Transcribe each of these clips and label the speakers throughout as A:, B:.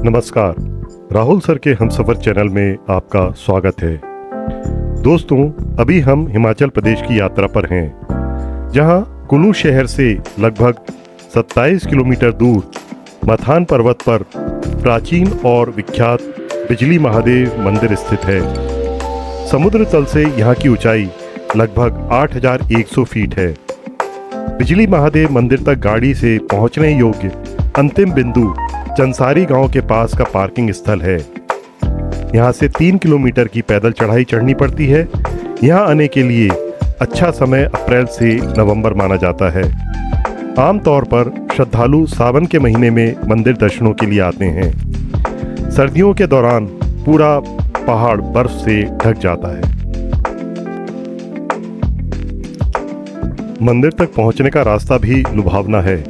A: नमस्कार, राहुल सर के हमसफर चैनल में आपका स्वागत है। दोस्तों, अभी हम हिमाचल प्रदेश की यात्रा पर हैं, जहां कुल्लू शहर से लगभग 27 किलोमीटर दूर मथान पर्वत पर प्राचीन और विख्यात बिजली महादेव मंदिर स्थित है। समुद्र तल से यहाँ की ऊंचाई लगभग 8,100 फीट है। बिजली महादेव मंदिर तक गाड़ी से पहुँचने योग्य अंतिम बिंदु चंसारी गांव के पास का पार्किंग स्थल है। यहाँ से 3 किलोमीटर की पैदल चढ़ाई चढ़नी पड़ती है। यहाँ आने के लिए अच्छा समय अप्रैल से नवंबर माना जाता है। आमतौर पर श्रद्धालु सावन के महीने में मंदिर दर्शनों के लिए आते हैं। सर्दियों के दौरान पूरा पहाड़ बर्फ से ढक जाता है। मंदिर तक पहुंचने का रास्ता भी लुभावना है।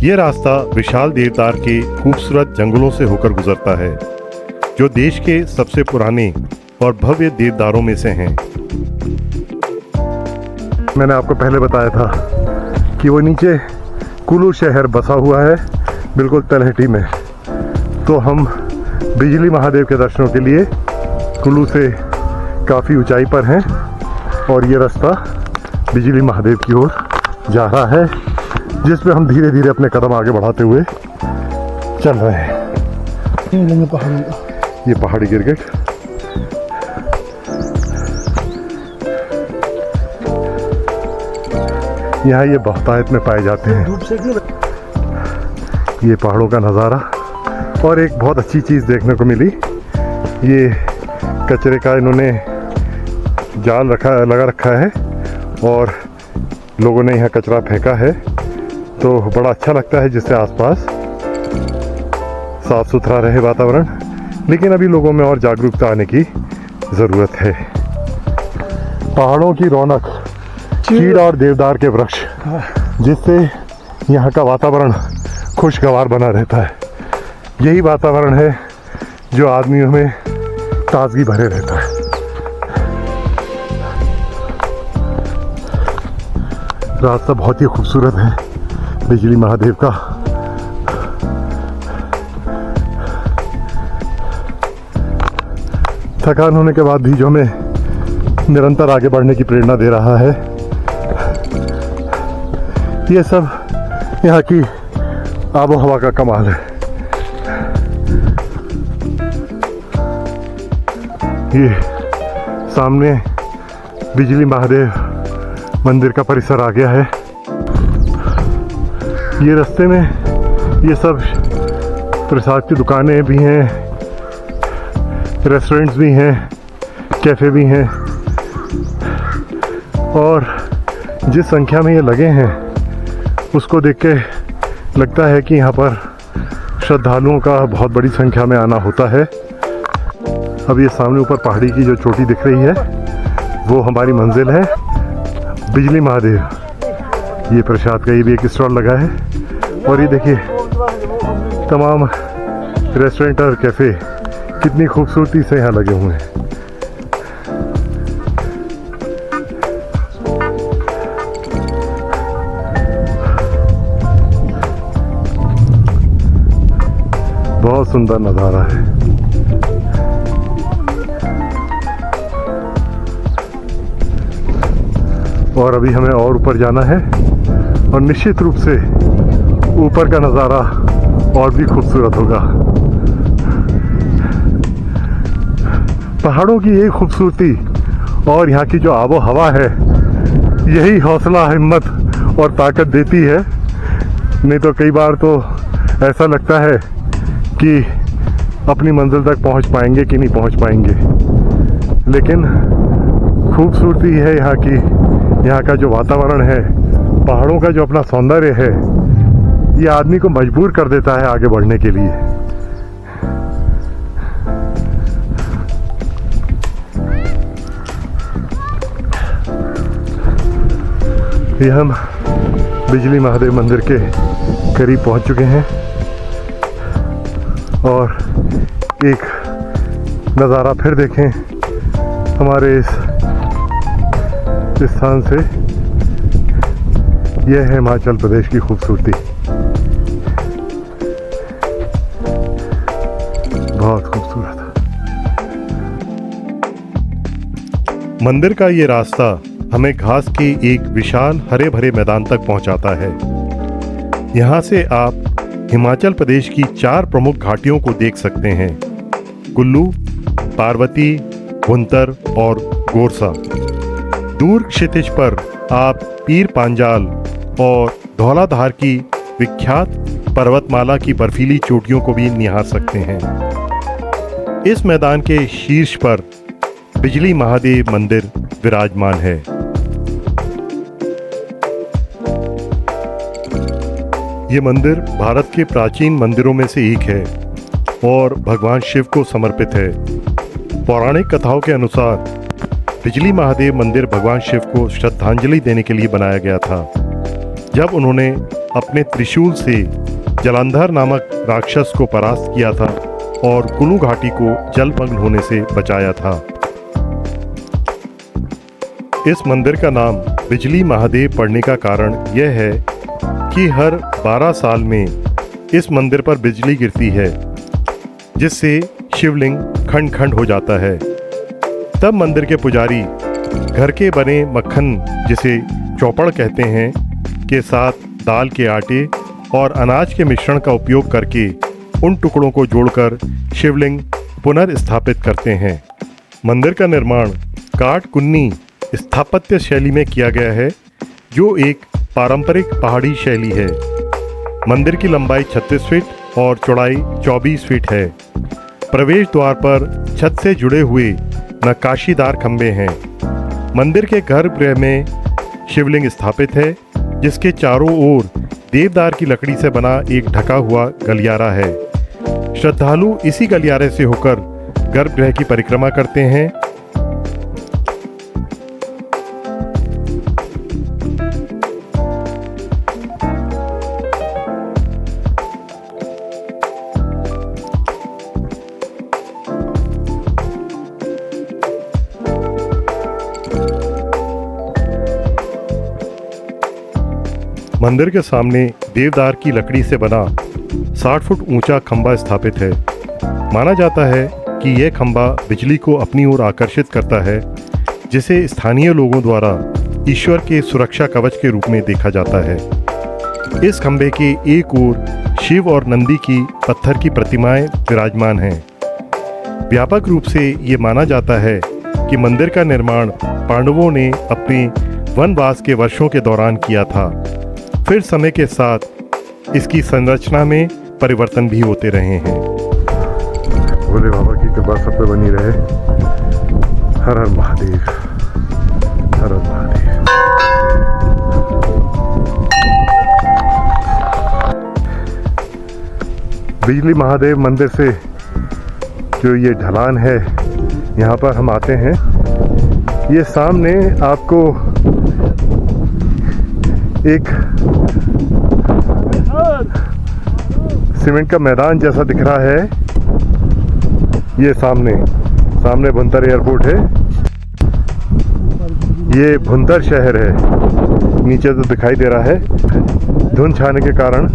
A: यह रास्ता विशाल देवदार के खूबसूरत जंगलों से होकर गुजरता है, जो देश के सबसे पुराने और भव्य देवदारों में से हैं। मैंने आपको पहले बताया था कि वो नीचे कुल्लू शहर बसा हुआ है, बिल्कुल तलहटी में। तो हम बिजली महादेव के दर्शनों के लिए कुल्लू से काफ़ी ऊंचाई पर हैं और ये रास्ता बिजली महादेव की ओर जा रहा है, जिस पे हम धीरे धीरे अपने कदम आगे बढ़ाते हुए चल रहे हैं। ये पहाड़ी गिरगिट यहाँ ये बहुतायत में पाए जाते हैं। ये पहाड़ों का नज़ारा। और एक बहुत अच्छी चीज़ देखने को मिली, ये कचरे का इन्होंने जाल लगा रखा है और लोगों ने यहाँ कचरा फेंका है, तो बड़ा अच्छा लगता है, जिससे आसपास साफ सुथरा रहे वातावरण। लेकिन अभी लोगों में और जागरूकता आने की ज़रूरत है। पहाड़ों की रौनक, चीड़ और देवदार के वृक्ष, जिससे यहाँ का वातावरण खुशगवार बना रहता है। यही वातावरण है जो आदमियों में ताजगी भरे रहता है। रास्ता बहुत ही खूबसूरत है बिजली महादेव का। थकान होने के बाद भी जो हमें निरंतर आगे बढ़ने की प्रेरणा दे रहा है, ये सब यहाँ की आबो हवा का कमाल है। ये सामने बिजली महादेव मंदिर का परिसर आ गया है। ये रास्ते में ये सब प्रसाद की दुकानें भी हैं, रेस्टोरेंट्स भी हैं, कैफ़े भी हैं। और जिस संख्या में ये लगे हैं, उसको देख के लगता है कि यहाँ पर श्रद्धालुओं का बहुत बड़ी संख्या में आना होता है। अब ये सामने ऊपर पहाड़ी की जो चोटी दिख रही है, वो हमारी मंजिल है, बिजली महादेव। ये प्रसाद का ये भी एक स्टॉल लगा है। और ये देखिए तमाम रेस्टोरेंट और कैफ़े कितनी खूबसूरती से यहाँ लगे हुए हैं। बहुत सुंदर नज़ारा है। और अभी हमें और ऊपर जाना है और निश्चित रूप से ऊपर का नज़ारा और भी खूबसूरत होगा। पहाड़ों की यही खूबसूरती और यहाँ की जो आबो हवा है, यही हौसला, हिम्मत और ताकत देती है। नहीं तो कई बार तो ऐसा लगता है कि अपनी मंजिल तक पहुँच पाएंगे कि नहीं पहुँच पाएंगे। लेकिन खूबसूरती है यहाँ की, यहाँ का जो वातावरण है, पहाड़ों का जो अपना सौंदर्य है, ये आदमी को मजबूर कर देता है आगे बढ़ने के लिए। ये हम बिजली महादेव मंदिर के करीब पहुंच चुके हैं और एक नज़ारा फिर देखें हमारे इस स्थान से। यह है हिमाचल प्रदेश की खूबसूरती। खूबसूरत। मंदिर का ये रास्ता हमें घास के एक विशाल हरे भरे मैदान तक पहुंचाता है। यहाँ से आप हिमाचल प्रदेश की 4 प्रमुख घाटियों को देख सकते हैं: कुल्लू, पार्वती, भुंतर और गोरसा। दूर क्षितिज पर आप पीर पांजाल और धौलाधार की विख्यात पर्वतमाला की बर्फीली चोटियों को भी निहार सकते हैं। इस मैदान के शीर्ष पर बिजली महादेव मंदिर विराजमान है। ये मंदिर भारत के प्राचीन मंदिरों में से एक है और भगवान शिव को समर्पित है। पौराणिक कथाओं के अनुसार बिजली महादेव मंदिर भगवान शिव को श्रद्धांजलि देने के लिए बनाया गया था, जब उन्होंने अपने त्रिशूल से जलंधर नामक राक्षस को परास्त किया था और कुल्लू घाटी को जलमग्न होने से बचाया था। इस मंदिर का नाम बिजली महादेव पड़ने का कारण यह है कि हर 12 साल में इस मंदिर पर बिजली गिरती है, जिससे शिवलिंग खंड खंड हो जाता है। तब मंदिर के पुजारी घर के बने मक्खन, जिसे चौपड़ कहते हैं, के साथ दाल के आटे और अनाज के मिश्रण का उपयोग करके उन टुकड़ों को जोड़कर शिवलिंग पुनर्स्थापित करते हैं। मंदिर का निर्माण काठ कुन्नी स्थापत्य शैली में किया गया है, जो एक पारंपरिक पहाड़ी शैली है। मंदिर की लंबाई 36 फीट और चौड़ाई 24 फीट है। प्रवेश द्वार पर छत से जुड़े हुए नक्काशीदार खंभे हैं। मंदिर के गर्भगृह में शिवलिंग स्थापित है, जिसके चारों ओर देवदार की लकड़ी से बना एक ढका हुआ गलियारा है। श्रद्धालु इसी गलियारे से होकर गर्भगृह की परिक्रमा करते हैं। मंदिर के सामने देवदार की लकड़ी से बना 60 फुट ऊंचा खंभा स्थापित है। माना जाता है कि यह खंभा बिजली को अपनी ओर आकर्षित करता है, जिसे स्थानीय लोगों द्वारा ईश्वर के सुरक्षा कवच के रूप में देखा जाता है। इस खंभे के एक ओर शिव और नंदी की पत्थर की प्रतिमाएं विराजमान हैं। व्यापक रूप से ये माना जाता है कि मंदिर का निर्माण पांडवों ने अपने वनवास के वर्षों के दौरान किया था। फिर समय के साथ इसकी संरचना में परिवर्तन भी होते रहे हैं। भोले बाबा की कृपा सब पे बनी रहे। हर हर महादेव, हर हर महादेव। बिजली महादेव मंदिर से जो ये ढलान है, यहाँ पर हम आते हैं। ये सामने आपको एक सीमेंट का मैदान जैसा दिख रहा है। ये सामने भुंतर एयरपोर्ट है। ये भुंतर शहर है। नीचे तो दिखाई दे रहा है, धुंध छाने के कारण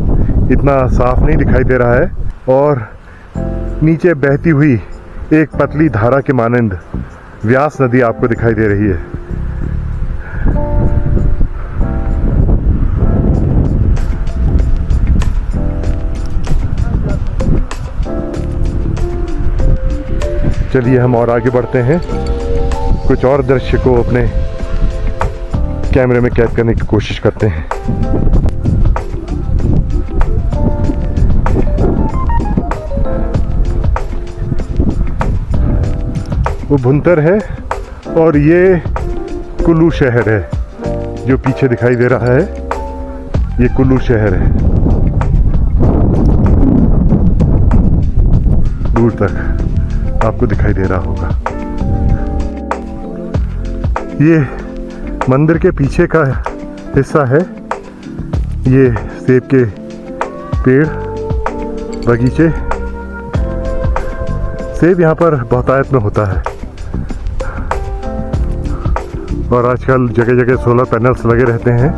A: इतना साफ नहीं दिखाई दे रहा है। और नीचे बहती हुई एक पतली धारा के मानंद व्यास नदी आपको दिखाई दे रही है। चलिए हम और आगे बढ़ते हैं, कुछ और दृश्य को अपने कैमरे में कैद करने की कोशिश करते हैं। वो भुंतर है और ये कुल्लू शहर है जो पीछे दिखाई दे रहा है। ये कुल्लू शहर है। दूर तक आपको दिखाई दे रहा होगा। ये मंदिर के पीछे का हिस्सा है। ये सेब के पेड़, बगीचे। सेब यहाँ पर बहुतायत में होता है और आजकल जगह जगह सोलर पैनल्स लगे रहते हैं,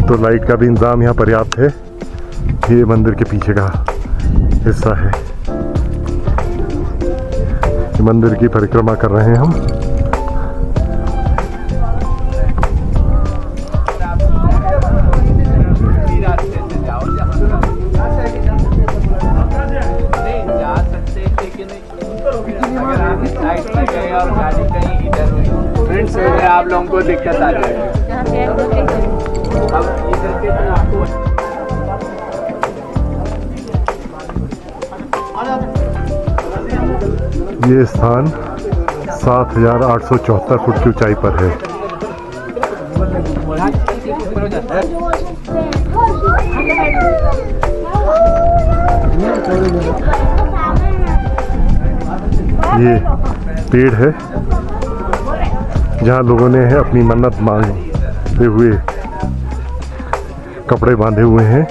A: तो लाइट का भी इंतजाम यहाँ पर्याप्त है। ये मंदिर के पीछे का हिस्सा है। मंदिर की परिक्रमा कर रहे हैं हम।
B: आप लोगों को दिक्कत आ जाएगी।
A: ये स्थान 7,874 फुट की ऊंचाई पर है। ये पेड़ है जहाँ लोगों ने अपनी मन्नत मांगते हुए कपड़े बांधे हुए हैं।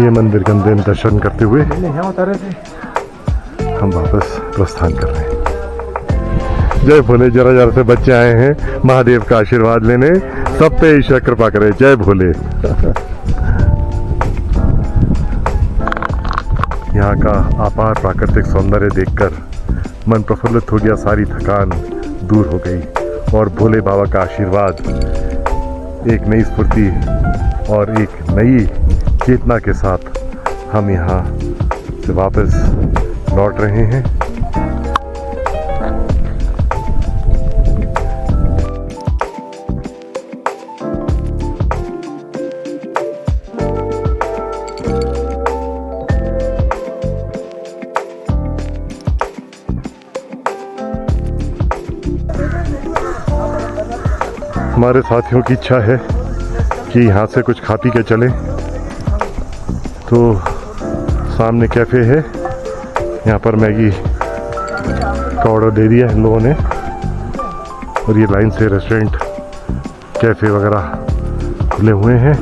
A: ये मंदिर के अंदर दर्शन करते हुए हम वापस प्रस्थान कर रहे हैं। जय भोले। जरा जरा से बच्चे आए हैं महादेव का आशीर्वाद लेने। सब पे ईश्वर कृपा करे। जय भोले। यहाँ का अपार प्राकृतिक सौंदर्य देखकर मन प्रफुल्लित हो गया, सारी थकान दूर हो गई और भोले बाबा का आशीर्वाद एक नई स्फूर्ति और एक नई चेतना के साथ हम यहाँ से वापस लौट रहे हैं। हमारे साथियों की इच्छा है कि यहाँ से कुछ खा पी के चलें, तो सामने कैफ़े है, यहाँ पर मैगी का ऑर्डर दे दिया इन लोगों ने और ये लाइन से रेस्टोरेंट कैफ़े वगैरह खुले हुए हैं।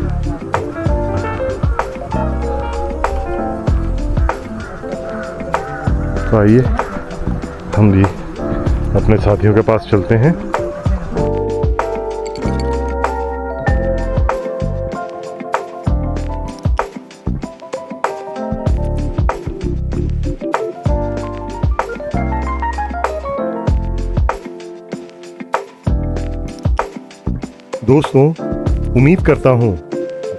A: तो आइए हम भी अपने साथियों के पास चलते हैं। दोस्तों, उम्मीद करता हूँ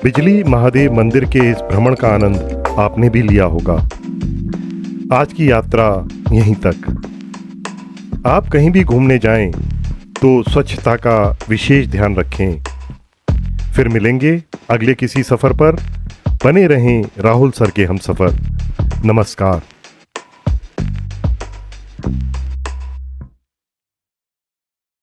A: बिजली महादेव मंदिर के इस भ्रमण का आनंद आपने भी लिया होगा। आज की यात्रा यहीं तक। आप कहीं भी घूमने जाएं तो स्वच्छता का विशेष ध्यान रखें। फिर मिलेंगे अगले किसी सफ़र पर। बने रहें राहुल सर के हमसफ़र। नमस्कार।